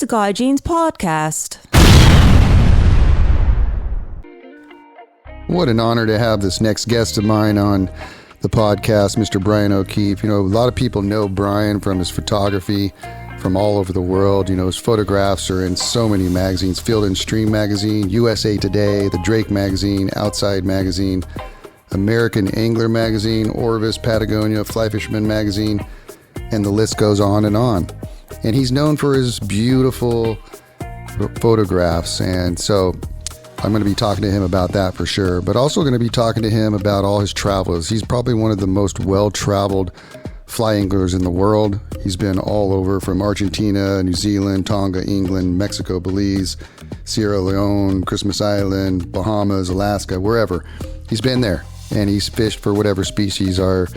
the Guy Jeans Podcast. What an honor to have this next guest of mine on the podcast, Mr. Brian O'Keefe. You know, a lot of people know Brian from his photography from all over the world. You know, his photographs are in so many magazines: Field and Stream magazine, USA Today, the Drake magazine, Outside magazine, American Angler magazine, Orvis, Patagonia, Fly Fisherman magazine, and the list goes on. And he's known for his beautiful photographs. And so I'm going to be talking to him about that for sure, but also going to be talking to him about all his travels. He's probably one of the most well-traveled fly anglers in the world. He's been all over, from Argentina, New Zealand, Tonga, England, Mexico, Belize, Sierra Leone, Christmas Island, Bahamas, Alaska, wherever. He's been there, and he's fished for whatever species are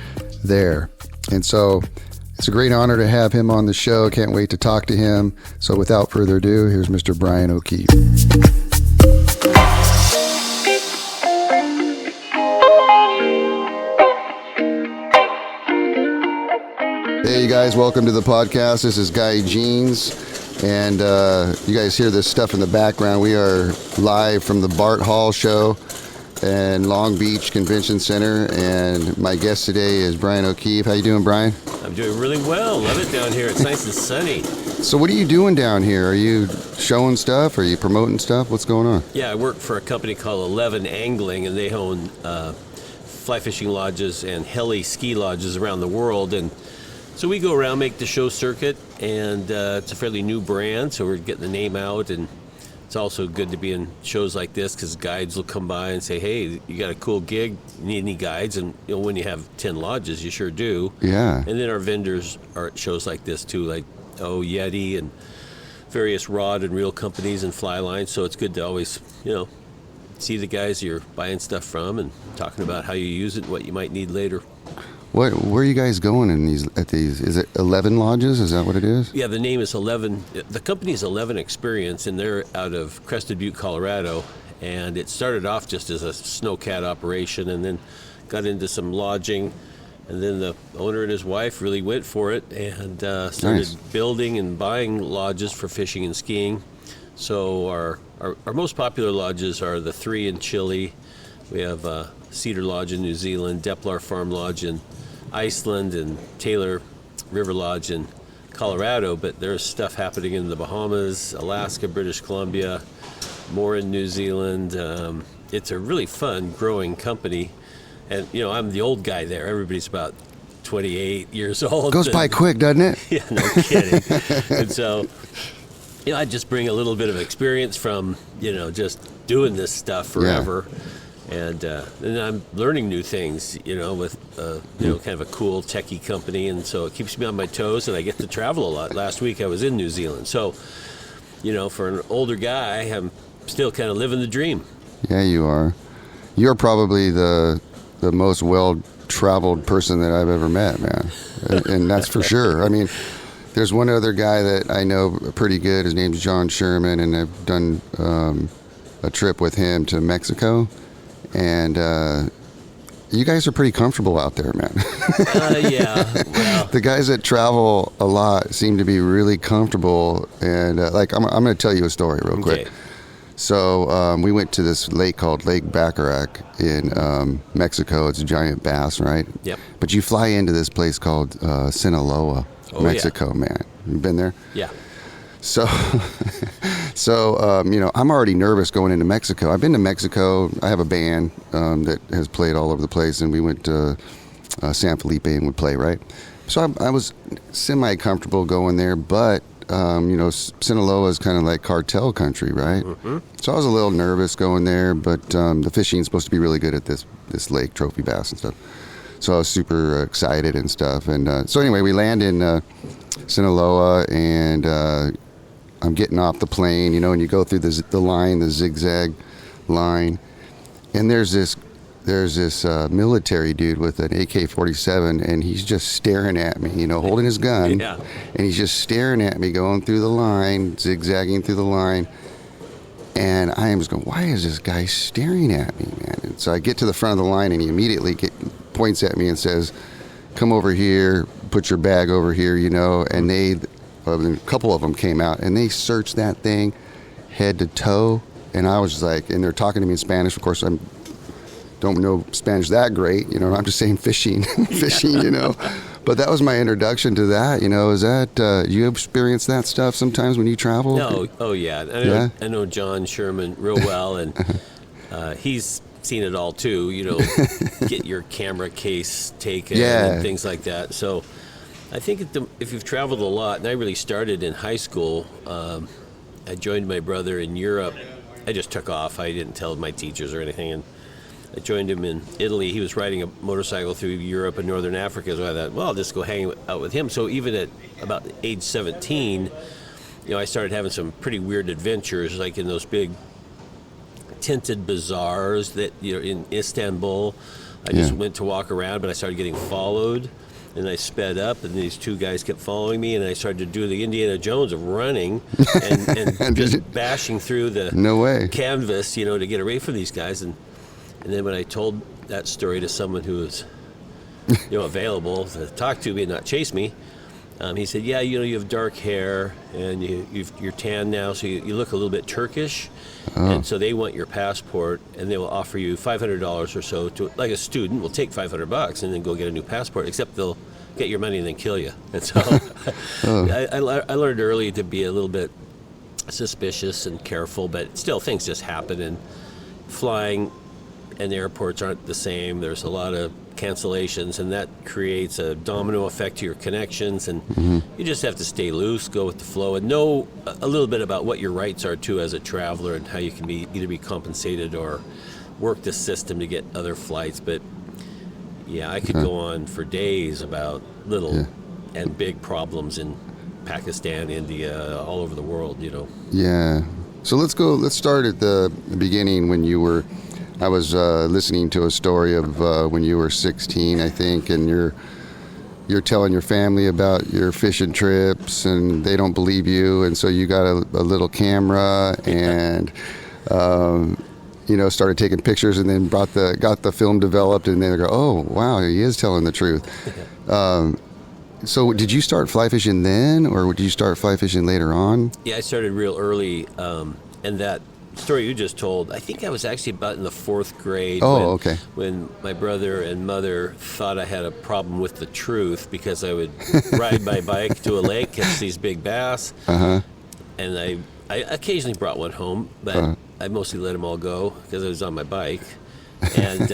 there. And so it's a great honor to have him on the show. Can't wait to talk to him. So without further ado, here's Mr. Brian O'Keefe. Hey, you guys, welcome to the podcast. This is Guy Jeans, and you guys hear this stuff in the background. We are live from the Bart Hall show in Long Beach Convention Center, and my guest today is Brian O'Keefe. How you doing, Brian? I'm doing really well. Love it down here. It's nice and sunny. So what are you doing down here? Are you showing stuff? Are you promoting stuff? What's going on? Yeah, I work for a company called 11 Angling, and they own fly fishing lodges and heli ski lodges around the world. And so we go around, make the show circuit, and it's a fairly new brand, so we're getting the name out. And it's also good to be in shows like this because guides will come by and say, hey, you got a cool gig, need any guides? And you know, when you have 10 lodges, you sure do. Yeah. And then our vendors are at shows like this too, like Yeti and various rod and reel companies and fly lines. So it's good to always, you know, see the guys you're buying stuff from and talking about how you use it and what you might need later. Where are you guys going at these? Is it 11 lodges? Is that what it is? Yeah, the name is 11. The company's 11 Experience, and they're out of Crested Butte, Colorado. And it started off just as a snowcat operation, and then got into some lodging. And then the owner and his wife really went for it and started building and buying lodges for fishing and skiing. So our most popular lodges are the 3 in Chile. We have Cedar Lodge in New Zealand, Deplar Farm Lodge in Iceland, and Taylor River Lodge in Colorado. But there's stuff happening in the Bahamas, Alaska, British Columbia, more in New Zealand. It's a really fun, growing company. And, you know, I'm the old guy there. Everybody's about 28 years old. Goes by quick, doesn't it? Yeah, no kidding. And so, you know, I just bring a little bit of experience from, you know, just doing this stuff forever. Yeah. And I'm learning new things, you know, with, you know, kind of a cool techie company. And so it keeps me on my toes, and I get to travel a lot. Last week I was in New Zealand. So, you know, for an older guy, I'm still kind of living the dream. Yeah, you are. You're probably the most well-traveled person that I've ever met, man. And that's for sure. I mean, there's one other guy that I know pretty good. His name's John Sherman, and I've done a trip with him to Mexico. And you guys are pretty comfortable out there, man. Yeah. Well, the guys that travel a lot seem to be really comfortable. And like, I'm going to tell you a story real quick. So we went to this lake called Lake Bacharach in Mexico. It's a giant bass, right? Yep. But you fly into this place called Sinaloa, Mexico, yeah. Man. You been there? Yeah. So, you know, I'm already nervous going into Mexico. I've been to Mexico. I have a band that has played all over the place, and we went to San Felipe and would play, right? So I was semi-comfortable going there, but, you know, Sinaloa is kind of like cartel country, right? Mm-hmm. So I was a little nervous going there, but the fishing is supposed to be really good at this lake, trophy bass and stuff. So I was super excited and stuff. And so anyway, we land in Sinaloa, and I'm getting off the plane, you know, and you go through the line, the zigzag line, and there's this military dude with an AK-47, and he's just staring at me, you know, holding his gun, yeah. And he's just staring at me, going through the line, zigzagging through the line, and I am just going, why is this guy staring at me, man? And so I get to the front of the line, and he immediately points at me and says, come over here, put your bag over here, you know, and a couple of them came out, and they searched that thing head to toe. And I was just like, and they're talking to me in Spanish. Of course, I don't know Spanish that great, you know. I'm just saying fishing, fishing, you know. But that was my introduction to that, you know. Is that you experience that stuff sometimes when you travel? No, oh yeah. I know John Sherman real well, and he's seen it all too. You know, get your camera case taken and things like that. So I think if you've traveled a lot, and I really started in high school. I joined my brother in Europe. I just took off. I didn't tell my teachers or anything, and I joined him in Italy. He was riding a motorcycle through Europe and Northern Africa, so I thought, well, I'll just go hang out with him. So even at about age 17, you know, I started having some pretty weird adventures, like in those big tinted bazaars that, you know, in Istanbul. I just went to walk around, but I started getting followed. And I sped up, and these two guys kept following me, and I started to do the Indiana Jones of running and just bashing through the canvas, you know, to get away from these guys. And then when I told that story to someone who was, you know, available to talk to me and not chase me, he said, yeah, you know, you have dark hair, and you're tan now, so you look a little bit Turkish. And so they want your passport, and they will offer you $500 or so to, like a student will take $500 and then go get a new passport, except they'll get your money and then kill you. And so I learned early to be a little bit suspicious and careful, but still things just happen, and flying and airports aren't the same. There's a lot of cancellations, and that creates a domino effect to your connections, and you just have to stay loose, go with the flow, and know a little bit about what your rights are too as a traveler, and how you can either be compensated or work the system to get other flights. But yeah, I could go on for days about little and big problems in Pakistan, India, all over the world, you know. Yeah. So let's start at the beginning when you were, I was listening to a story of when you were 16, I think, and you're telling your family about your fishing trips, and they don't believe you, and so you got a little camera and you know, started taking pictures, and then got the film developed, and then they go, oh wow, he is telling the truth. So did you start fly fishing then, or did you start fly fishing later on? Yeah, I started real early, and that story you just told, I think I was actually about in the 4th grade. When my brother and mother thought I had a problem with the truth, because I would ride my bike to a lake, catch these big bass, and I occasionally brought one home, but I mostly let them all go because I was on my bike. And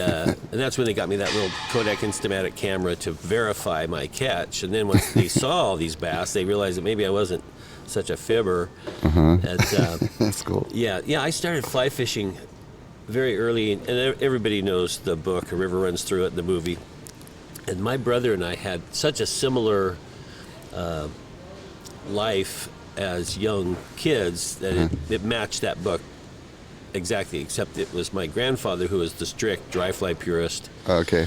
that's when they got me that little Kodak Instamatic camera to verify my catch. And then once they saw all these bass, they realized that maybe I wasn't such a fibber. That's cool. Yeah, I started fly fishing very early, and everybody knows the book, A River Runs Through It, the movie. And my brother and I had such a similar life as young kids that it matched that book exactly, except it was my grandfather who was the strict dry fly purist. Okay.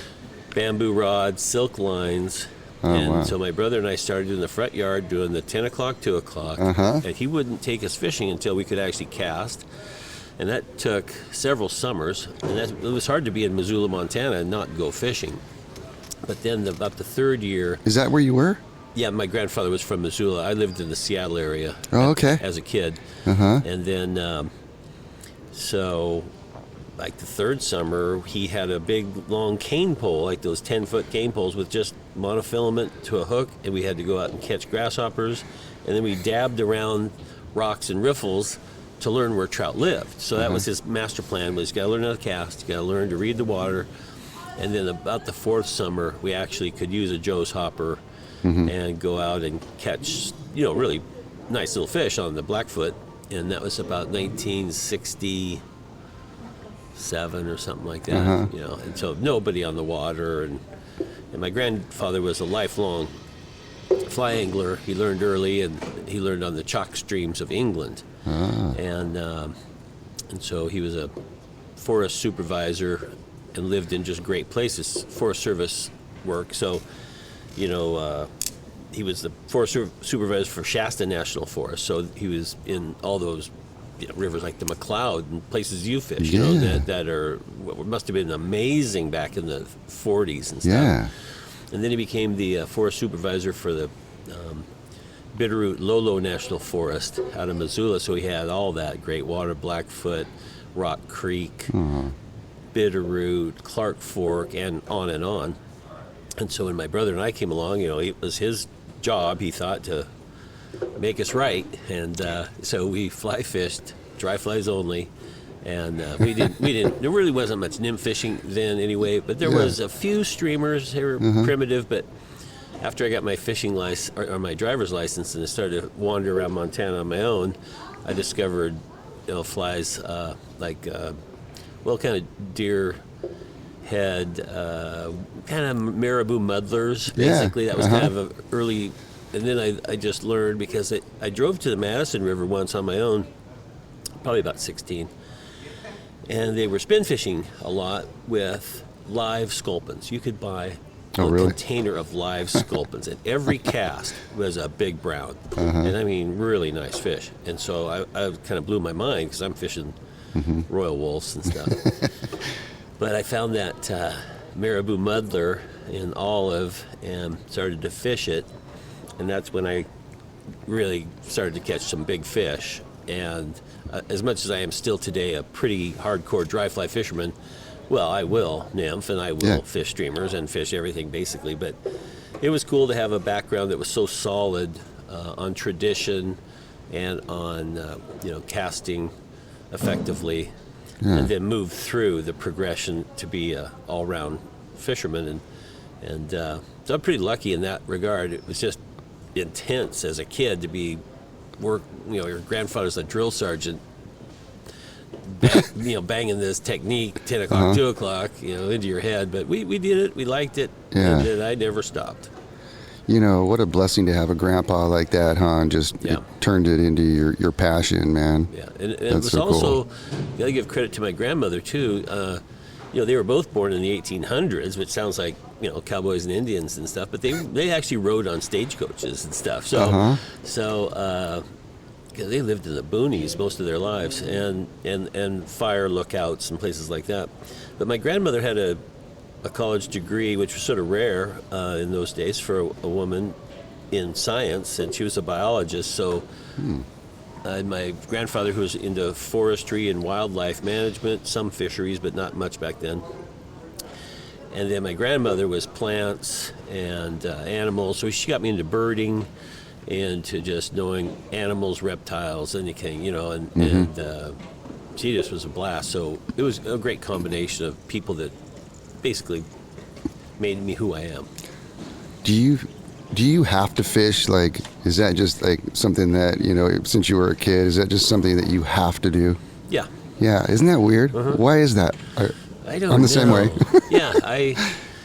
Bamboo rods, silk lines. So my brother and I started in the front yard doing the 10 o'clock, 2 o'clock, and he wouldn't take us fishing until we could actually cast. And that took several summers, and it was hard to be in Missoula, Montana and not go fishing. But then about the 3rd year... Is that where you were? Yeah, my grandfather was from Missoula. I lived in the Seattle area as a kid. And then, so like the 3rd summer, he had a big, long cane pole, like those 10-foot cane poles with just monofilament to a hook, and we had to go out and catch grasshoppers. And then we dabbed around rocks and riffles to learn where trout lived. So that was his master plan, was you got to learn how to cast, you got to learn to read the water. And then about the 4th summer, we actually could use a Joe's hopper and go out and catch, you know, really nice little fish on the Blackfoot. And that was about 1967 or something like that, you know. And so nobody on the water. And my grandfather was a lifelong fly angler. He learned early, and he learned on the chalk streams of England. And so he was a forest supervisor and lived in just great places, Forest Service work. So, you know, he was the forest supervisor for Shasta National Forest. So he was in all those, you know, rivers like the McCloud and places you fish, you know, that are what must have been amazing back in the 40s and stuff. And then he became the forest supervisor for the Bitterroot Lolo National Forest out of Missoula, so we had all that great water, Blackfoot, Rock Creek, Bitterroot, Clark Fork, and on and on. And so when my brother and I came along, it was his job, he thought, to make us right, and so we fly fished, dry flies only, and we didn't. There really wasn't much nymph fishing then, anyway. But there was a few streamers. They were primitive, but after I got my fishing license or my driver's license and I started to wander around Montana on my own, I discovered flies like kind of deer head, kind of marabou muddlers. Basically, that was kind of an early. And then I just learned because I drove to the Madison River once on my own, probably about 16, and they were spin fishing a lot with live sculpins. You could buy a container of live sculpins, and every cast was a big brown, and I mean really nice fish. And so I kind of blew my mind because I'm fishing royal wolves and stuff. But I found that marabou muddler in Olive and started to fish it. And that's when I really started to catch some big fish. And as much as I am still today a pretty hardcore dry fly fisherman, well, I will nymph and I will fish streamers and fish everything basically. But it was cool to have a background that was so solid on tradition and on casting effectively, and then move through the progression to be a all-round fisherman. And so I'm pretty lucky in that regard. It was just intense as a kid to be your grandfather's a drill sergeant, banging this technique 10 o'clock, 2 o'clock, into your head. But we did it, we liked it, and I never stopped. What a blessing to have a grandpa like that, huh? And just it turned it into your passion, man. Yeah, and it was so also, cool. You gotta give credit to my grandmother too. They were both born in the 1800s, which sounds like cowboys and Indians and stuff, but they actually rode on stagecoaches and stuff. So they lived in the boonies most of their lives, and fire lookouts and places like that. But my grandmother had a college degree, which was sort of rare in those days for a woman in science, and she was a biologist. So my grandfather, who was into forestry and wildlife management, some fisheries, but not much back then. And then my grandmother was plants and animals, so she got me into birding and to just knowing animals, reptiles, anything, and she just was a blast. So it was a great combination of people that basically made me who I am. Do you have to fish? Like, is that just like something that, since you were a kid, is that just something that you have to do? Yeah. Yeah. Isn't that weird? Why is that? I don't know. I'm the same way. Yeah.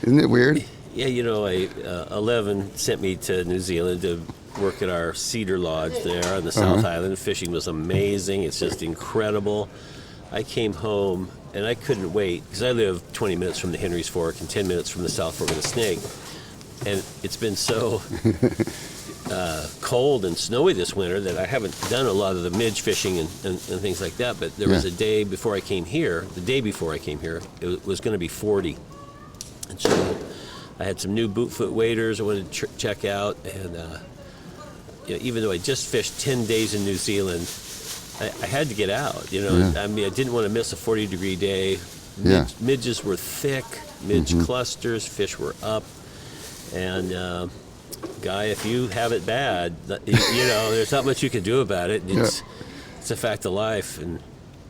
Isn't it weird? Yeah. 11 sent me to New Zealand to work at our Cedar Lodge there on the South Island. Fishing was amazing. It's just incredible. I came home and I couldn't wait because I live 20 minutes from the Henry's Fork and 10 minutes from the South Fork of the Snake. And it's been so cold and snowy this winter that I haven't done a lot of the midge fishing and things like that. But there was a day before I came here, it was going to be 40. And so I had some new bootfoot waders I wanted to check out. And even though I just fished 10 days in New Zealand, I had to get out, I mean, I didn't want to miss a 40-degree day. Midges were thick, midge clusters, fish were up. And, Guy, if you have it bad, there's not much you can do about it. It's a fact of life, and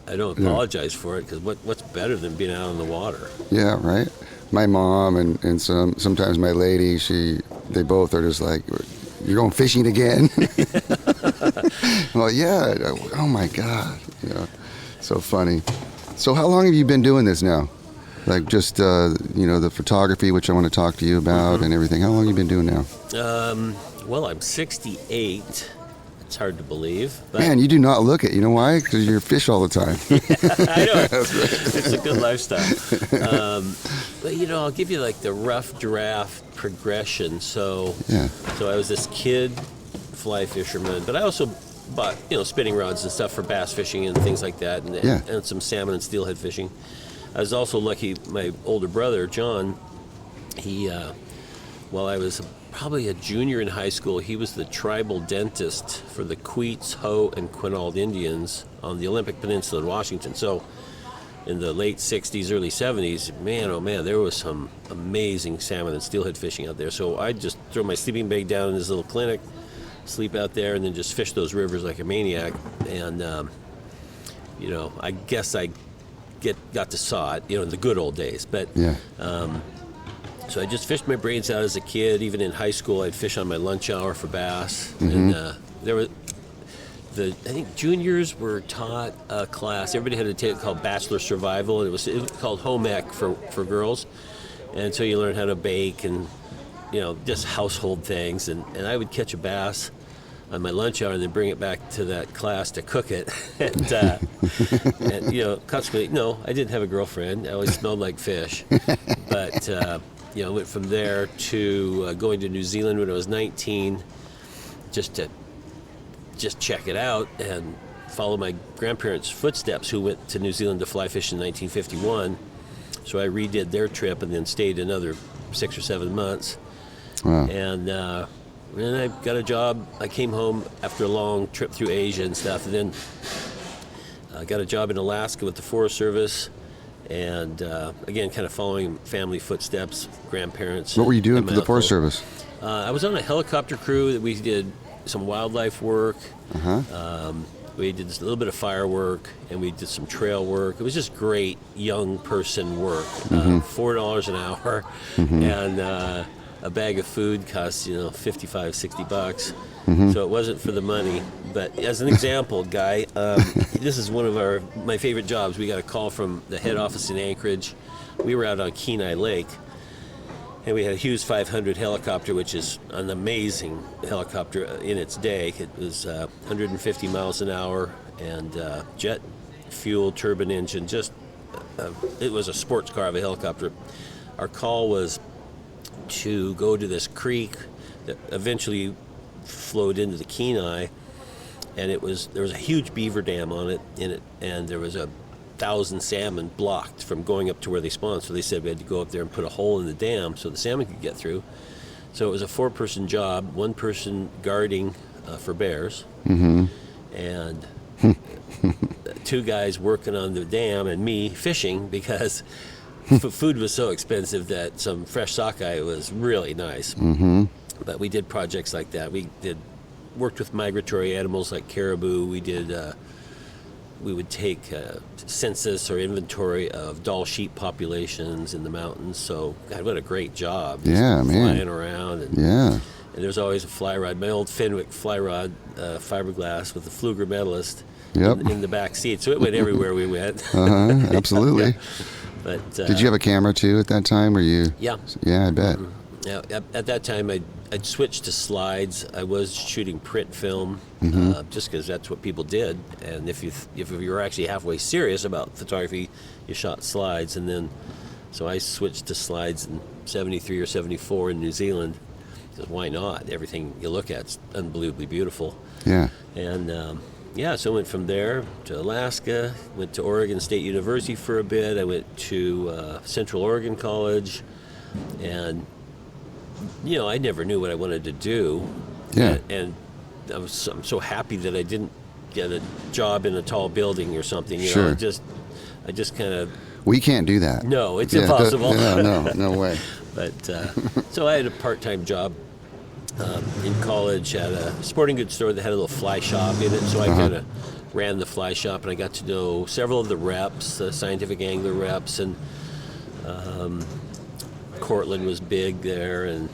I don't apologize for it, because what's better than being out on the water? Yeah, right. My mom and sometimes my lady, they both are just like, you're going fishing again? Well, yeah. Oh my God. So funny. So how long have you been doing this now? Like just, the photography, which I want to talk to you about and everything. How long have you been doing now? Well, I'm 68. It's hard to believe. But Man, you do not look it. You know why? Because you fish all the time. I know. It's a good lifestyle. But, I'll give you like the rough draft progression. So I was this kid fly fisherman, but I also bought, spinning rods and stuff for bass fishing and things like that, and some salmon and steelhead fishing. I was also lucky, my older brother, John, he, while I was probably a junior in high school. He was the tribal dentist for the Queets, Hoh, and Quinault Indians on the Olympic Peninsula in Washington. So in the late 60s, early 70s, man, oh man, there was some amazing salmon and steelhead fishing out there. So I'd just throw my sleeping bag down in this little clinic, sleep out there, and then just fish those rivers like a maniac. And, I guess I got to saw it, in the good old days. But Yeah. so I just fished my brains out as a kid. Even in high school, I'd fish on my lunch hour for bass. And there were I think juniors were taught a class. Everybody had a take called Bachelor Survival, and it was called home ec for girls. And so you learn how to bake and just household things. And I would catch a bass on my lunch hour and then bring it back to that class to cook it. and consequently, no, I didn't have a girlfriend. I always smelled like fish. But I went from there to going to New Zealand when I was 19, just to check it out and follow my grandparents' footsteps, who went to New Zealand to fly fish in 1951. So I redid their trip and then stayed another 6 or 7 months. Wow. And then I got a job. I came home after a long trip through Asia and stuff, and then I got a job in Alaska with the Forest Service. And again, kind of following family footsteps, grandparents. What were you doing and for my the Forest uncle. Service? I was on a helicopter crew that we did some wildlife work. We did a little bit of firework, and we did some trail work. It was just great young person work. $4 an hour, and a bag of food costs $55, $60. So it wasn't for the money. But as an example, Guy, this is one of my favorite jobs. We got a call from the head office in Anchorage. We were out on Kenai Lake, and we had a Hughes 500 helicopter, which is an amazing helicopter in its day. It was 150 miles an hour and jet fuel turbine engine. It was a sports car of a helicopter. Our call was to go to this creek that eventually flowed into the Kenai, and there was a huge beaver dam on it, and there was 1,000 salmon blocked from going up to where they spawned. So they said we had to go up there and put a hole in the dam so the salmon could get through. So it was a 4-person job, 1 person guarding for bears, and 2 guys working on the dam, and me fishing, because food was so expensive that some fresh sockeye was really nice. But we did projects like that. We worked with migratory animals like caribou. We would take census or inventory of Dall sheep populations in the mountains. So, God, what a great job. Yeah, man. Flying around. Yeah. And there's always a fly rod. My old Fenwick fly rod, fiberglass with the Pfluger medalist in the back seat. So it went everywhere we went. Absolutely. But Did you have a camera too at that time? Or you? Yeah. Yeah, I bet. Yeah, at that time, I'd switched to slides. I was shooting print film, just because that's what people did. And if you were actually halfway serious about photography, you shot slides. And then, so I switched to slides in 73 or 74 in New Zealand, because why not? Everything you look at is unbelievably beautiful. Yeah. And so I went from there to Alaska, went to Oregon State University for a bit. I went to Central Oregon College, and I never knew what I wanted to do. Yeah. And I'm so happy that I didn't get a job in a tall building or something. Sure. I just kind of. We can't do that. No, it's impossible. No way. But so I had a part-time job in college at a sporting goods store that had a little fly shop in it. So I kind of ran the fly shop, and I got to know several of the reps, the scientific angler reps, and Cortland was big there, and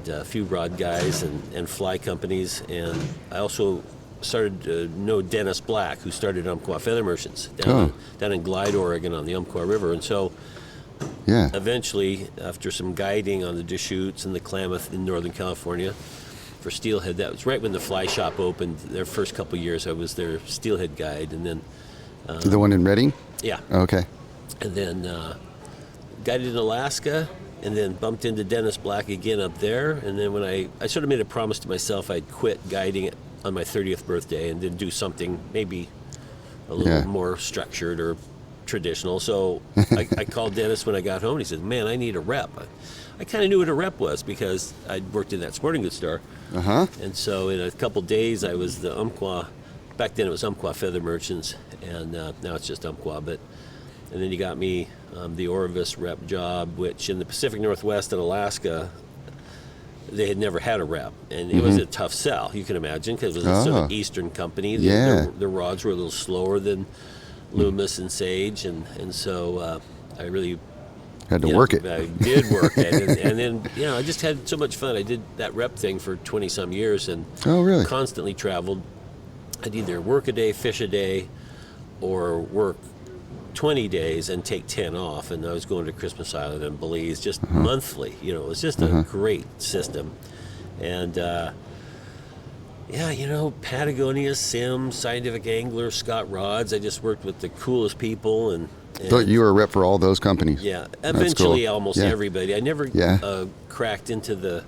a few rod guys and fly companies. And I also started to know Dennis Black, who started Umpqua Feather Merchants down in Glide, Oregon on the Umpqua River. And so eventually, after some guiding on the Deschutes and the Klamath in Northern California for steelhead, that was right when the fly shop opened. Their first couple of years, I was their steelhead guide. And then the one in Redding? Yeah. Okay. And then guided in Alaska, and then bumped into Dennis Black again up there. And then when I sort of made a promise to myself I'd quit guiding it on my 30th birthday and then do something maybe a little more structured or traditional. So I called Dennis when I got home. And he said, "Man, I need a rep." I kind of knew what a rep was because I'd worked in that sporting goods store. And so in a couple days, I was the Umpqua. Back then, it was Umpqua Feather Merchants, and now it's just Umpqua. And then you got me the Orvis rep job, which in the Pacific Northwest and Alaska, they had never had a rep, and it was a tough sell. You can imagine, because it was a sort of Eastern company. The rods were a little slower than Loomis and Sage, and so I really had to work it. I did work it, and then I just had so much fun. I did that rep thing for 20 some years, and really constantly traveled. I'd either work a day, fish a day, or work 20 days and take 10 off. And I was going to Christmas Island and Belize just monthly. It was just a great system. And Patagonia, Sims, Scientific Angler, Scott Rods. I just worked with the coolest people. And so you were a rep for all those companies? Yeah, eventually cool. almost everybody. I never cracked into the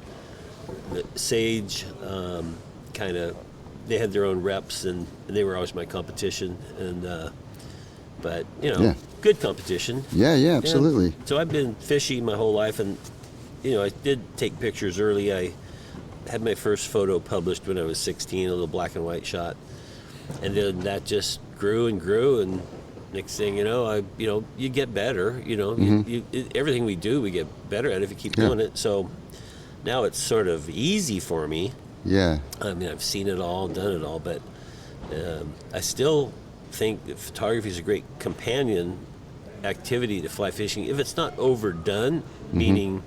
Sage kind of. They had their own reps, and they were always my competition. And but good competition. Yeah, absolutely. Yeah. So I've been fishing my whole life, and I did take pictures early. I had my first photo published when I was 16, a little black and white shot, and then that just grew and grew, and next thing you know, you get better. Everything we do, we get better at if you keep doing it. So now it's sort of easy for me. Yeah. I mean, I've seen it all, done it all, but I still think that photography is a great companion activity to fly fishing if it's not overdone, meaning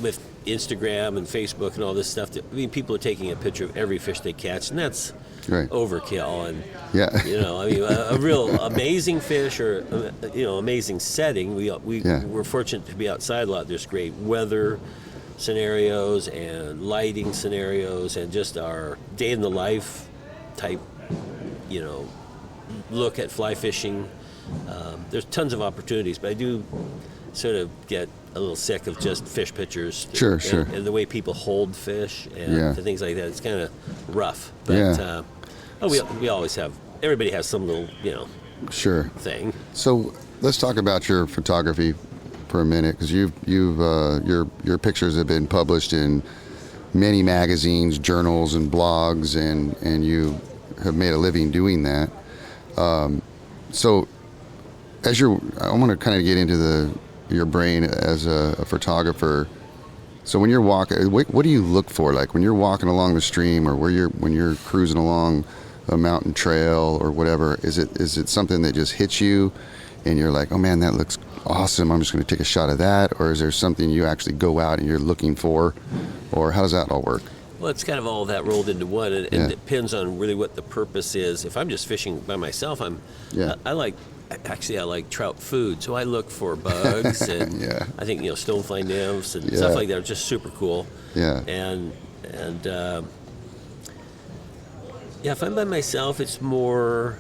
with Instagram and Facebook and all this stuff. People are taking a picture of every fish they catch, and that's overkill. And a real amazing fish or amazing setting. We're fortunate to be outside a lot. There's great weather scenarios and lighting scenarios, and just our day in the life type look at fly fishing. There's tons of opportunities, but I do sort of get a little sick of just fish pictures. Sure. And the way people hold fish and things like that. It's kind of rough. But we always have. Everybody has some little thing. So let's talk about your photography for a minute, because your pictures have been published in many magazines, journals, and blogs, and you have made a living doing that. So I want to kind of get into your brain as a photographer. So when you're walking, what do you look for? Like when you're walking along the stream, or when you're cruising along a mountain trail or whatever, is it something that just hits you and you're like, oh man, that looks awesome, I'm just going to take a shot of that? Or is there something you actually go out and you're looking for? Or how does that all work? Well, it's kind of all that rolled into one, and it depends on really what the purpose is. If I'm just fishing by myself, I like trout food, so I look for bugs, and I think stonefly nymphs and stuff like that are just super cool. And if I'm by myself, it's more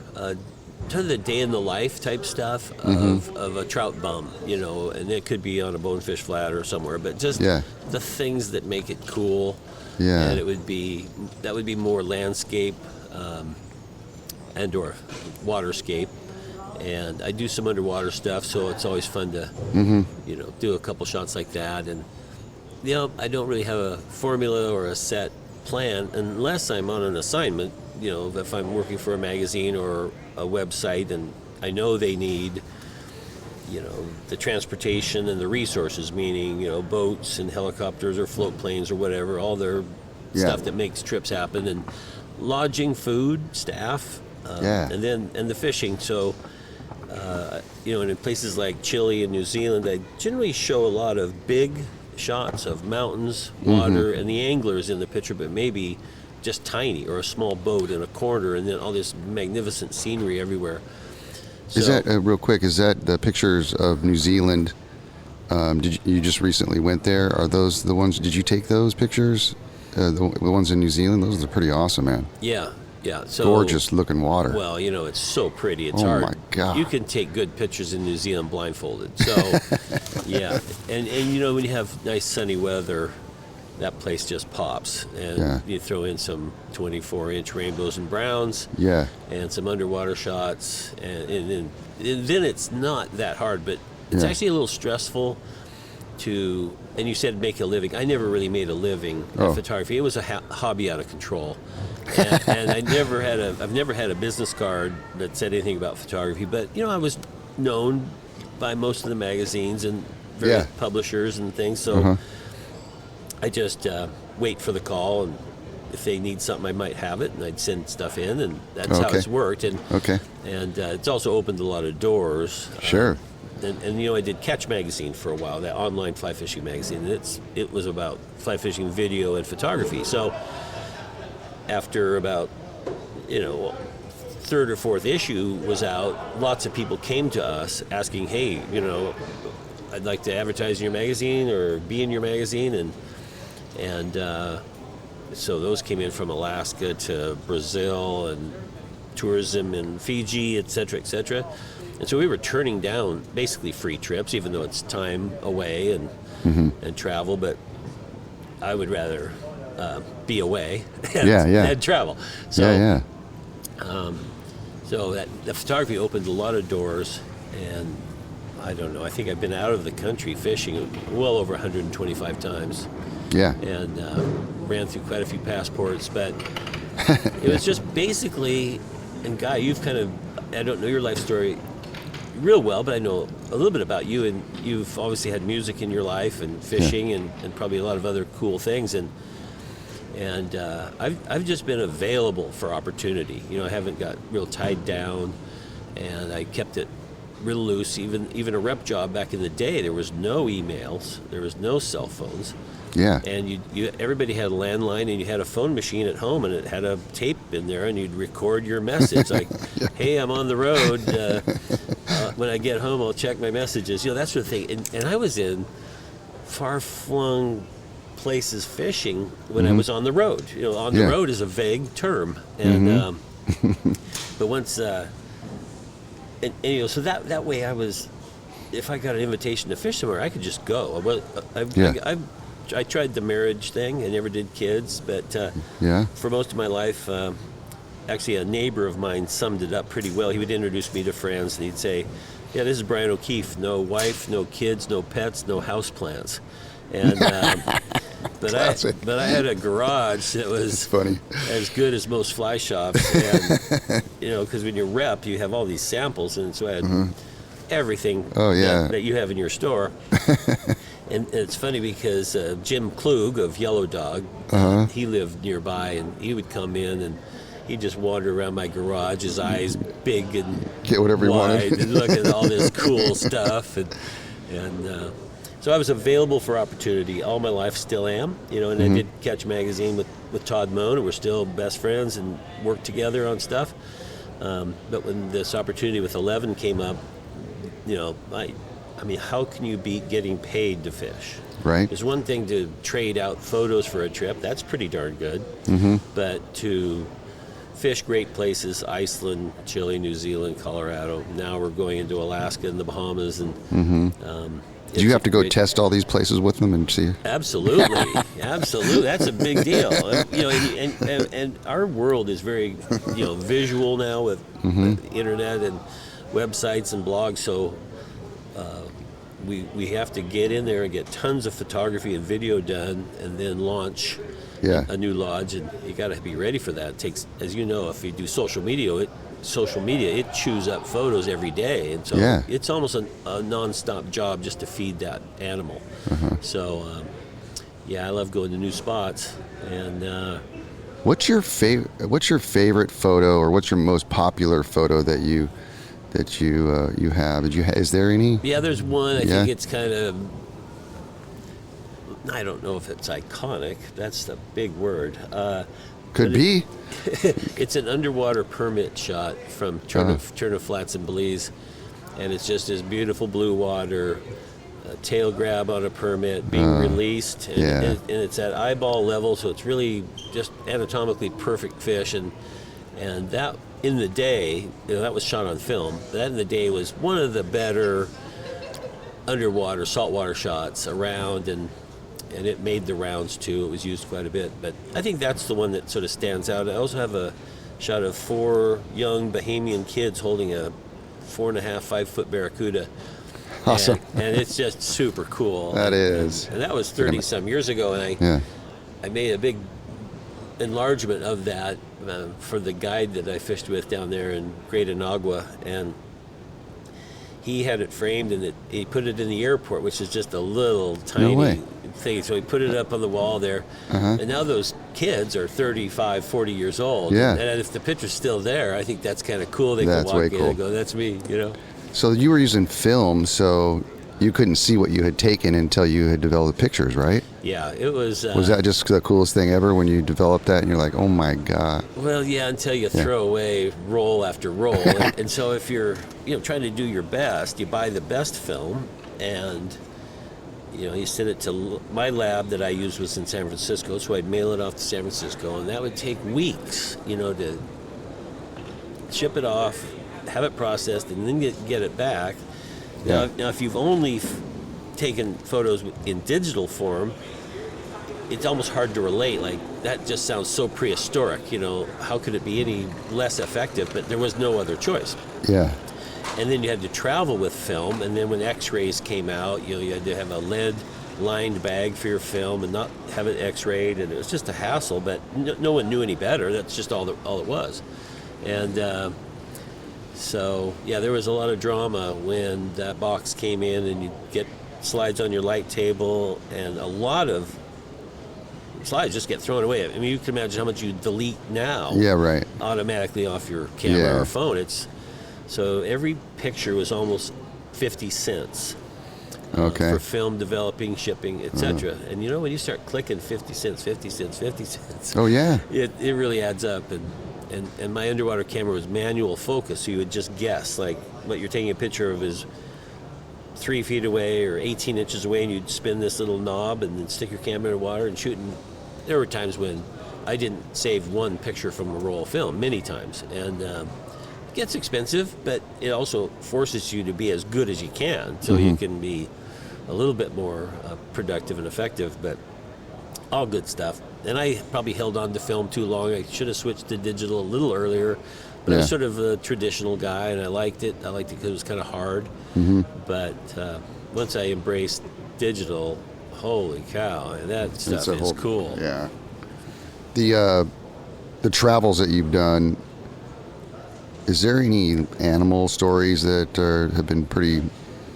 sort of the day in the life type stuff of a trout bum, and it could be on a bonefish flat or somewhere, but just the things that make it cool. And that would be more landscape and or waterscape. And I do some underwater stuff, so it's always fun to do a couple shots like that. And I don't really have a formula or a set plan unless I'm on an assignment. If I'm working for a magazine or a website, and I know they need the transportation and the resources, meaning boats and helicopters or float planes or whatever, all their stuff that makes trips happen, and lodging, food, staff, and the fishing. So and in places like Chile and New Zealand, I generally show a lot of big shots of mountains, water, and the anglers in the picture, but maybe just tiny, or a small boat in a corner, and then all this magnificent scenery everywhere. So, is that real quick? Is that the pictures of New Zealand? You just recently went there? Are those the ones? Did you take those pictures? The ones in New Zealand? Those are pretty awesome, man. Yeah. So gorgeous looking water. Well, it's so pretty. It's hard. Oh my God! You can take good pictures in New Zealand blindfolded. So, and when you have nice sunny weather, that place just pops. And Yeah. you throw in some 24-inch rainbows and browns, Yeah. and some underwater shots, and then it's not that hard, but it's Yeah. actually a little stressful to, and you said make a living. I never really made a living Oh. at photography. It was a hobby out of control. And I've never had a business card that said anything about photography, but I was known by most of the magazines and various Yeah. publishers and things, so I just wait for the call, and if they need something, I might have it, and I'd send stuff in, and that's how Okay. it's worked. And Okay. it's also opened a lot of doors. Sure. And I did Catch Magazine for a while, that online fly fishing magazine, and it was about fly fishing video and photography. So after about third or fourth issue was out, lots of people came to us asking, hey, I'd like to advertise in your magazine or be in your magazine, and so those came in from Alaska to Brazil and tourism in Fiji, et cetera, et cetera. And so we were turning down basically free trips, even though it's time away and travel, but I would rather be away and travel. So, Yeah. so the photography opened a lot of doors, and I don't know, I think I've been out of the country fishing well over 125 times, Yeah. and ran through quite a few passports, but it was just basically, and Guy, you've I don't know your life story real well, but I know a little bit about you, and you've obviously had music in your life and fishing and probably a lot of other cool things, and I've just been available for opportunity. I haven't got real tied down, and I kept it real loose. Even a rep job back in the day, there was no emails, there was no cell phones. Yeah. And everybody had a landline, and you had a phone machine at home, and it had a tape in there, and you'd record your message like, "Hey, I'm on the road. When I get home, I'll check my messages." That sort of thing. And I was in far-flung places fishing when I was on the road. On the road is a vague term, and but once so that way I was. If I got an invitation to fish somewhere, I could just go. I tried the marriage thing. I never did kids, but for most of my life, actually a neighbor of mine summed it up pretty well. He would introduce me to friends, and he'd say, "Yeah, this is Brian O'Keefe. No wife, no kids, no pets, no houseplants." And but I had a garage that was funny, as good as most fly shops, and because when you're rep, you have all these samples, and so I had everything that you have in your store. And it's funny because Jim Klug of Yellow Dog, he lived nearby, and he would come in and he'd just wander around my garage, his eyes big and get whatever wide, he wanted, and look at all this cool stuff, and so I was available for opportunity all my life, still am, and I did Catch Magazine with Todd Moan, and we're still best friends and work together on stuff. But when this opportunity with 11 came up, I mean, how can you beat getting paid to fish? Right. There's one thing to trade out photos for a trip. That's pretty darn good. But to fish great places, Iceland, Chile, New Zealand, Colorado. Now we're going into Alaska and the Bahamas. And do you have to go test all these places with them and see? Absolutely. Absolutely. That's a big deal. And our world is very, visual now with the internet and websites and blogs. So we have to get in there and get tons of photography and video done, and then launch a new lodge, and you got to be ready for that. It takes, as you know, if you do social media, it chews up photos every day, and so it's almost a non-stop job just to feed that animal. So I love going to new spots. And what's your favorite photo, or what's your most popular photo that you have? Is there any? Yeah, there's one. I think it's kind of, I don't know if it's iconic. That's the big word. Could be. It's an underwater permit shot from Turner Flats in Belize, and it's just this beautiful blue water, tail grab on a permit being released, and it's at eyeball level, so it's really just anatomically perfect fish, and that in the day, that was shot on film. That in the day was one of the better underwater saltwater shots around, and and it made the rounds too. It was used quite a bit, but I think that's the one that sort of stands out. I also have a shot of 4 young Bahamian kids holding a 4.5, 5-foot barracuda. Awesome. And it's just super cool. That is. And that was 30-some years ago, and I made a big enlargement of that for the guide that I fished with down there in Great Inagua, and he had it framed, and he put it in the airport, which is just a little tiny thing. So he put it up on the wall there, and now those kids are 35, 40 years old. Yeah. And if the picture's still there, I think that's kind of cool. They That's can walk way in cool. and go, "That's me," you know. So you were using film, so you couldn't see what you had taken until you had developed pictures, right? Yeah, it was. Was that just the coolest thing ever when you developed that and you're like, oh my God? Well, yeah, until you throw away roll after roll. and so if you're, trying to do your best, you buy the best film, and, you send it to my lab that I used was in San Francisco, so I'd mail it off to San Francisco, and that would take weeks, to ship it off, have it processed, and then get it back. Yeah. Now if you've only taken photos in digital form, it's almost hard to relate. Like, that just sounds so prehistoric, how could it be any less effective? But there was no other choice. Yeah. And then you had to travel with film, and then when X-rays came out, you had to have a lead-lined bag for your film and not have it X-rayed, and it was just a hassle, but no one knew any better. That's just all it was. And so, yeah, there was a lot of drama when that box came in, and you get slides on your light table, and a lot of slides just get thrown away. I mean, you can imagine how much you delete now. Yeah, right. Automatically off your camera Yeah. or phone. So every picture was almost 50 cents. Okay. For film, developing, shipping, etc. And when you start clicking 50 cents, 50 cents, 50 cents, Oh, yeah. it really adds up. And my underwater camera was manual focus, so you would just guess, like, what you're taking a picture of is 3 feet away or 18 inches away, and you'd spin this little knob and then stick your camera in the water and shoot. And there were times when I didn't save one picture from a roll of film, many times. And it gets expensive, but it also forces you to be as good as you can, so you can be a little bit more productive and effective, but all good stuff. And I probably held on to film too long. I should have switched to digital a little earlier, but I was sort of a traditional guy, and I liked it. I liked it because it was kind of hard. But once I embraced digital, holy cow, that stuff is cool. Yeah. The travels that you've done, is there any animal stories that have been pretty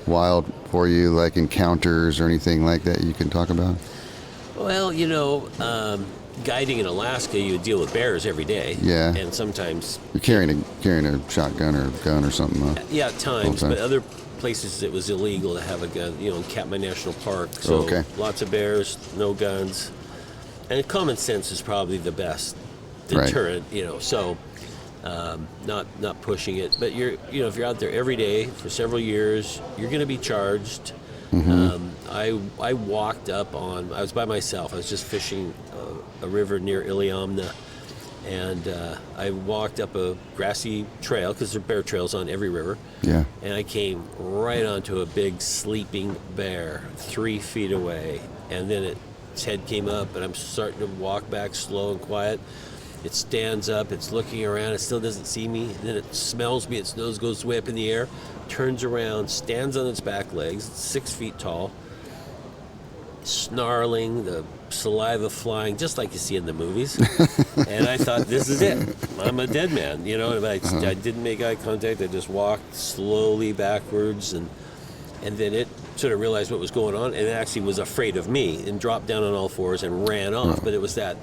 wild for you, like encounters or anything like that you can talk about? Well, guiding in Alaska, you would deal with bears every day. Yeah. And sometimes... You're carrying a shotgun or a gun or something, huh? Yeah, at times. But other places it was illegal to have a gun, in Katmai National Park. So lots of bears, no guns. And common sense is probably the best deterrent, So not pushing it. But if you're out there every day for several years, you're going to be charged. I walked up on, I was by myself, I was just fishing a river near Iliamna, and I walked up a grassy trail, because there are bear trails on every river, and I came right onto a big sleeping bear 3 feet away, and then its head came up, and I'm starting to walk back slow and quiet. It stands up, it's looking around, it still doesn't see me, and then it smells me, its nose goes way up in the air, turns around, stands on its back legs, it's 6 feet tall, snarling, the saliva flying, just like you see in the movies. And I thought, this is it. I'm a dead man, I didn't make eye contact, I just walked slowly backwards, and then it sort of realized what was going on, and it actually was afraid of me, and dropped down on all fours and ran off. But it was that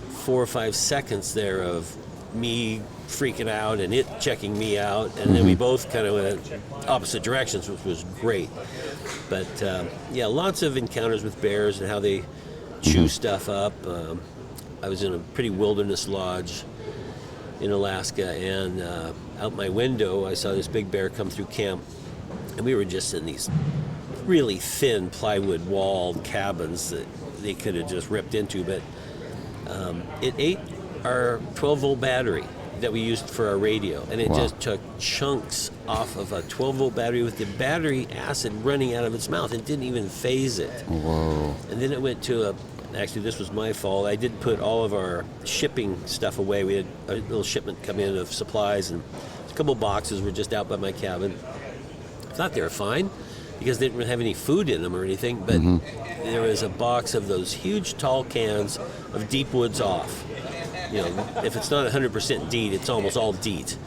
4 or 5 seconds there of me freaking out and it checking me out, and then we both kind of went opposite directions, which was great. But lots of encounters with bears and how they chew stuff up. I was in a pretty wilderness lodge in Alaska, and out my window I saw this big bear come through camp, and we were just in these really thin plywood walled cabins that they could have just ripped into, but it ate our 12-volt battery, that we used for our radio, and it Wow. just took chunks off of a 12-volt battery with the battery acid running out of its mouth. It didn't even phase it. Whoa. And then it went to actually, this was my fault. I did put all of our shipping stuff away. We had a little shipment come in of supplies, and a couple boxes were just out by my cabin. I thought they were fine because they didn't have any food in them or anything, but there was a box of those huge tall cans of Deep Woods Off. You know, if it's not 100% DEET, it's almost all DEET.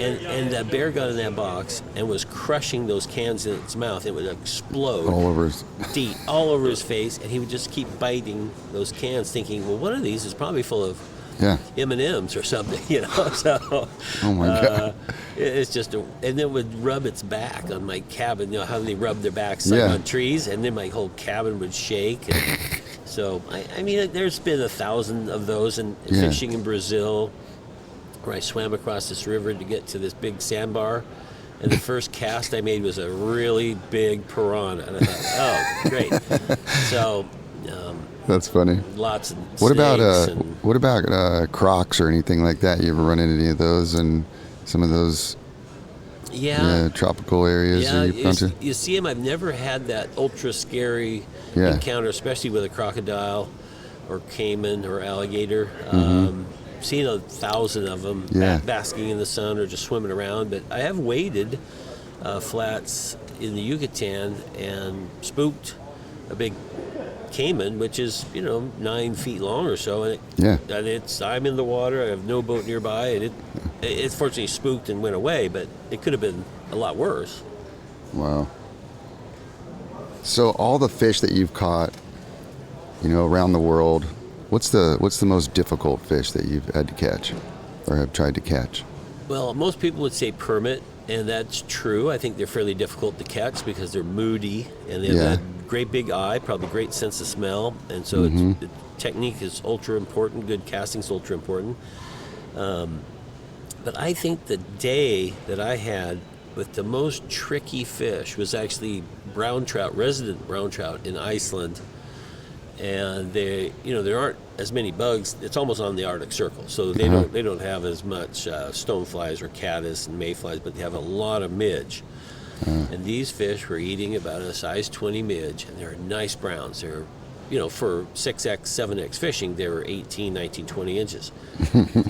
and that bear got in that box and was crushing those cans in its mouth. It would explode. All over his... DEET all over his face, and he would just keep biting those cans, thinking, well, one of these is probably full of Yeah. M&Ms or something, you know. So, Oh my God. it's just, and it would rub its back on my cabin. You know how they rub their backs Yeah. on trees, and then my whole cabin would shake. And so, I mean, there's been 1,000 of those, and Yeah. fishing in Brazil, where I swam across this river to get to this big sandbar. And the first cast I made was a really big piranha, and I thought, oh, great. So, That's funny. lots of What about snakes and- what about crocs or anything like that? You ever run into any of those in some of those tropical areas Yeah, that you've gone to? you see them. I've never had that ultra scary Yeah. encounter, especially with a crocodile or caiman or alligator. Seen 1,000 of them Yeah. basking in the sun or just swimming around. But I have waded flats in the Yucatan and spooked a big caiman, which is 9 feet long or so, and Yeah. I'm in the water. I have no boat nearby, and it fortunately spooked and went away. But it could have been a lot worse. Wow. So all the fish that you've caught, around the world, what's the most difficult fish that you've had to catch or have tried to catch? Well, most people would say permit, and that's true. I think they're fairly difficult to catch because they're moody and they have Yeah. a great big eye, probably great sense of smell, and so the technique is ultra important. Good casting is ultra important. But I think the day that I had with the most tricky fish was actually brown trout, resident brown trout in Iceland. And there aren't as many bugs. It's almost on the Arctic Circle, so they don't have as much stoneflies or caddis and mayflies, but they have a lot of midge. And these fish were eating about a size 20 midge, and they're nice browns. They're, for 6X, 7X fishing, they were 18, 19, 20 inches.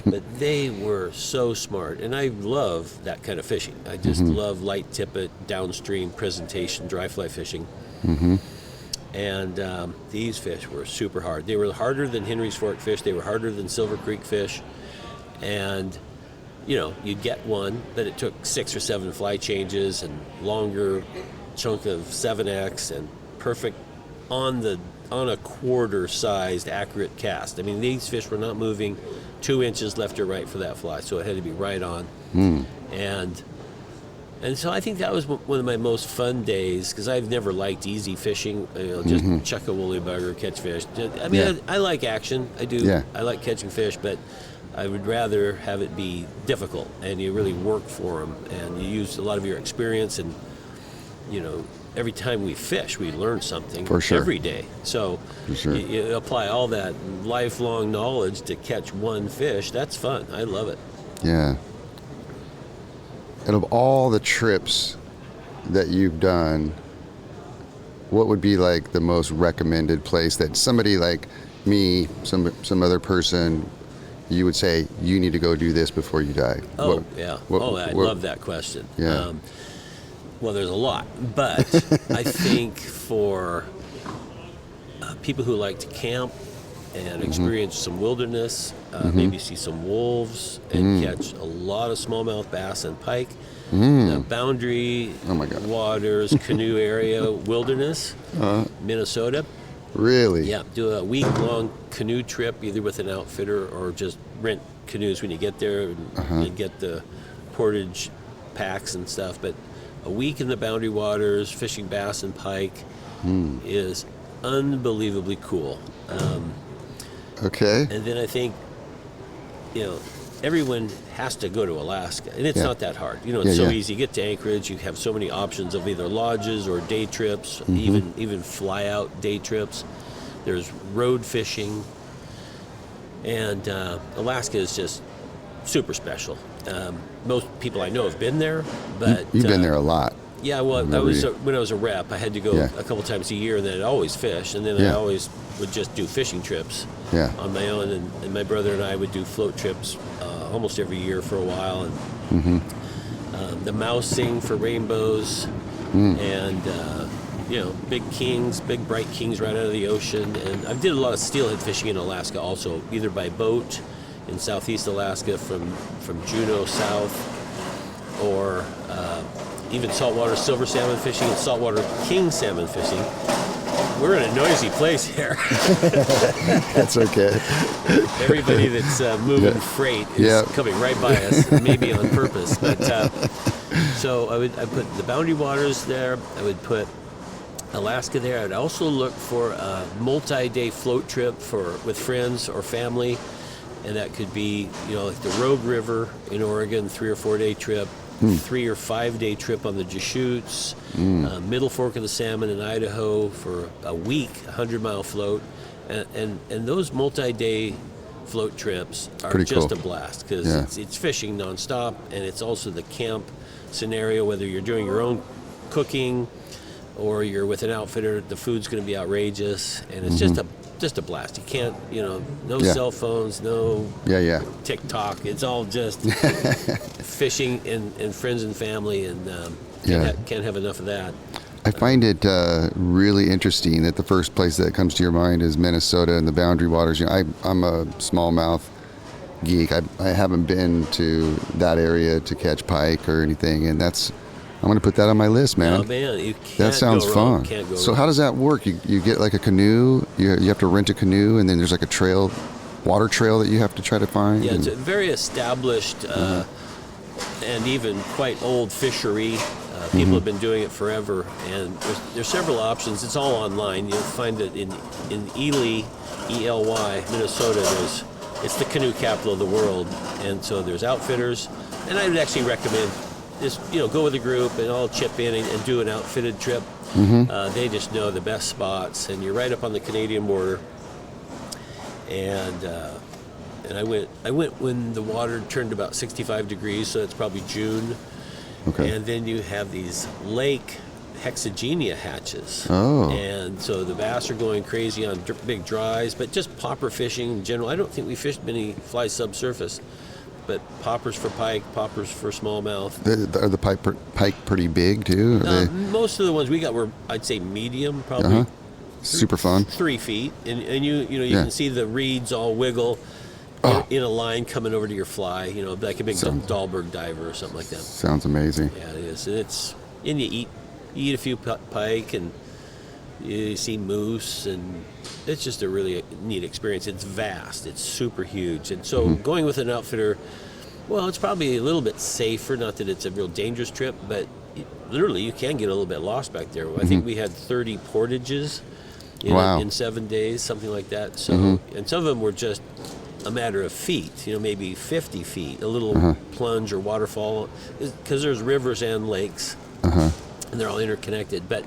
But they were so smart, and I love that kind of fishing. I just love light tippet, downstream presentation, dry fly fishing. And these fish were super hard. They were harder than Henry's Fork fish. They were harder than Silver Creek fish. And, you'd get one, but it took 6 or 7 fly changes and longer chunk of 7X and perfect on a quarter-sized accurate cast. I mean, these fish were not moving 2 inches left or right for that fly, so it had to be right on. And so I think that was one of my most fun days because I've never liked easy fishing, just chuck a woolly bugger, catch fish. I mean, Yeah. I like action. I do. Yeah. I like catching fish, but I would rather have it be difficult and you really work for them and you use a lot of your experience and, every time we fish, we learn something For sure. every day. So For sure. you apply all that lifelong knowledge to catch one fish. That's fun. I love it. Yeah. And of all the trips that you've done, what would be like the most recommended place that somebody like me, some other person, you would say you need to go do this before you die? Oh, yeah. I love that question. Yeah. Well, there's a lot, but I think for people who like to camp and experience some wilderness, maybe see some wolves and catch a lot of smallmouth bass and pike, the Boundary Oh my God. Waters Canoe Area Wilderness, Minnesota. Really? Yeah, do a week-long canoe trip, either with an outfitter or just rent canoes when you get there and get the portage packs and stuff. But a week in the Boundary Waters, fishing bass and pike is unbelievably cool. Okay. And then I think, everyone has to go to Alaska, and it's Yeah. not that hard. It's Yeah, so yeah. easy. You get to Anchorage, you have so many options of either lodges or day trips, even fly-out day trips. There's road fishing, and Alaska is just super special. Most people I know have been there, but You've been there a lot. Yeah, well, when I was a rep, I had to go Yeah. a couple times a year, and then I'd always fish, and then I Yeah. always would just do fishing trips Yeah. on my own, and my brother and I would do float trips almost every year for a while, and the mousing for rainbows, and big kings, big bright kings right out of the ocean, and I did a lot of steelhead fishing in Alaska also, either by boat in southeast Alaska from Juneau south, or even saltwater silver salmon fishing and saltwater king salmon fishing. We're in a noisy place here. That's okay. Everybody that's moving freight is coming right by us, maybe on purpose. But so I put the Boundary Waters there. I would put Alaska there. I'd also look for a multi-day float trip with friends or family, and that could be like the Rogue River in Oregon, 3 or 4 day trip. 3 or 5 day trip on the Deschutes, Middle Fork of the Salmon in Idaho for a week, 100-mile float, and those multi-day float trips are Pretty just cool. a blast because it's fishing nonstop, and it's also the camp scenario. Whether you're doing your own cooking or you're with an outfitter, the food's going to be outrageous, and it's just a blast. You can't, no cell phones, no TikTok. It's all just fishing and friends and family, and can't have enough of that. I find it really interesting that the first place that comes to your mind is Minnesota and the Boundary Waters. I'm a smallmouth geek. I haven't been to that area to catch pike or anything, and I'm going to put that on my list, man. Oh man, you can't that sounds go wrong. fun. Can't go So wrong. how does that work? You get like a canoe. You have to rent a canoe, and then there's like a water trail that you have to try to find. Yeah, it's a very established and even quite old fishery. People have been doing it forever, and there's several options. It's all online. You'll find it in Ely, E-L-Y, Minnesota. It's the canoe capital of the world, and so there's outfitters. And I would actually recommend just go with a group and all chip in and do an outfitted trip. They just know the best spots, and you're right up on the Canadian border. And I went when the water turned about 65 degrees, so it's probably June. Okay. And then you have these lake hexagenia hatches. Oh. And so the bass are going crazy on big dries, but just popper fishing in general. I don't think we fished many fly subsurface, but poppers for pike, poppers for smallmouth. Are the pike pretty big too? Most of the ones we got were, I'd say, medium, probably. Super fun. 3 feet, and you can see the reeds all wiggle in a line coming over to your fly. Like a big Dahlberg diver or something like that. Sounds amazing. Yeah, it is. And you eat a few pike, and you see moose, and it's just a really neat experience. It's vast. It's super huge, and so going with an outfitter, well, it's probably a little bit safer. Not that it's a real dangerous trip, but literally you can get a little bit lost back there. I think we had 30 portages in 7 days, something like that. So, and some of them were just a matter of feet, maybe 50 feet, a little plunge or waterfall, because there's rivers and lakes, and they're all interconnected. But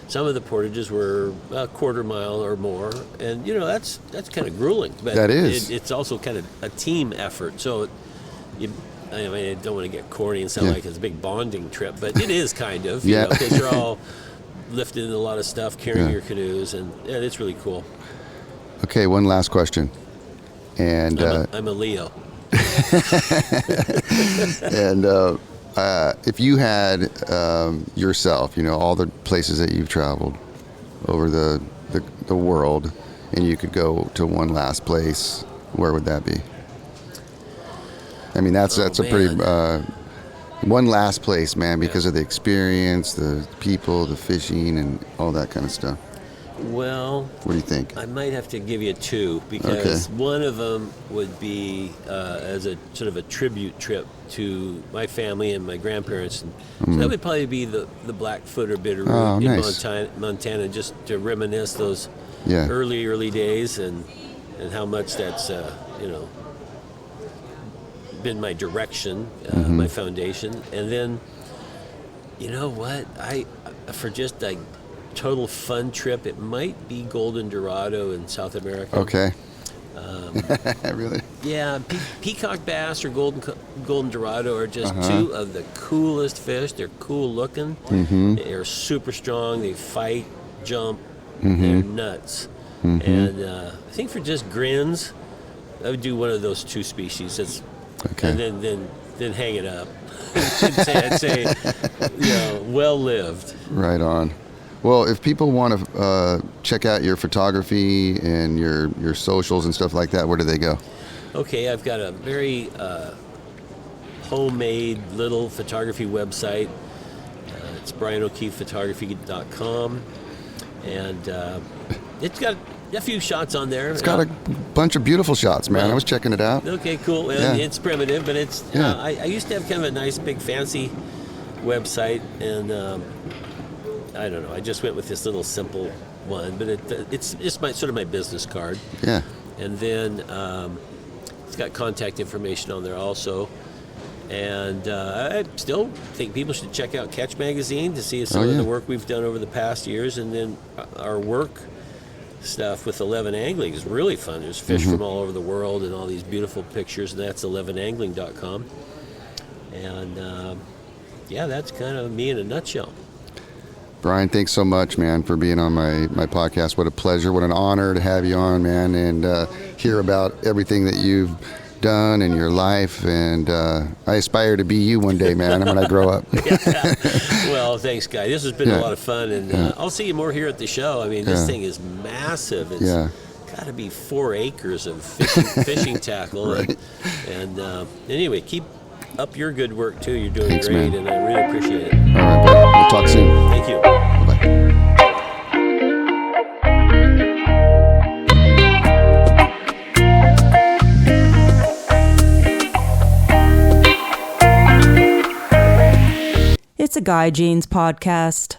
some of the portages were a quarter mile or more, and that's kind of grueling. But that is. It's also kind of a team effort. So, I don't want to get corny and sound like it's a big bonding trip, but it is kind of, because you're all lifting a lot of stuff, carrying your canoes, and it's really cool. Okay, one last question. And I'm a Leo. and if you had yourself, all the places that you've traveled over the world, and you could go to one last place, where would that be? I mean, that's a pretty one last place, man, because of the experience, the people, the fishing, and all that kind of stuff. Well, what do you think? I might have to give you 2, because one of them would be as a sort of a tribute trip to my family and my grandparents. And so that would probably be the Blackfoot or Bitterroot in Montana, just to reminisce those early days and how much that's been my direction, my foundation. And then, what? For just a total fun trip, it might be Golden Dorado in South America. Okay. Really? Yeah, peacock bass or golden dorado are just two of the coolest fish. They're cool looking. They're super strong. They fight, jump. They're nuts. And I think for just grins, I would do one of those two species. Okay. And then hang it up. I'd say, well lived. Right on. Well, if people want to check out your photography and your socials and stuff like that, where do they go? Okay, I've got a very homemade little photography website. It's BrianO'KeefePhotography.com, and it's got a few shots on there. It's got a bunch of beautiful shots, man. I was checking it out. Okay, cool. Well, Yeah. it's primitive, but it's. Yeah. I used to have kind of a nice, big, fancy website, and I don't know. I just went with this little simple one, but it's just sort of my business card. Yeah. And then it's got contact information on there also. And I still think people should check out Catch Magazine to see some of the work we've done over the past years. And then our work stuff with 11 Angling is really fun. There's fish from all over the world and all these beautiful pictures, and that's 11angling.com. And that's kind of me in a nutshell. Brian, thanks so much, man, for being on my podcast. What a pleasure. What an honor to have you on, man, and hear about everything that you've done in your life. And I aspire to be you one day, man, when I grow up. Well, thanks, Guy. This has been a lot of fun, and I'll see you more here at the show. I mean, this thing is massive. It's got to be 4 acres of fishing tackle. Right. And anyway, keep up your good work, too. You're doing Thanks, great, man. and I really appreciate it. All right, buddy. We'll talk soon. Thank you. Bye. It's a Guy Jeans podcast.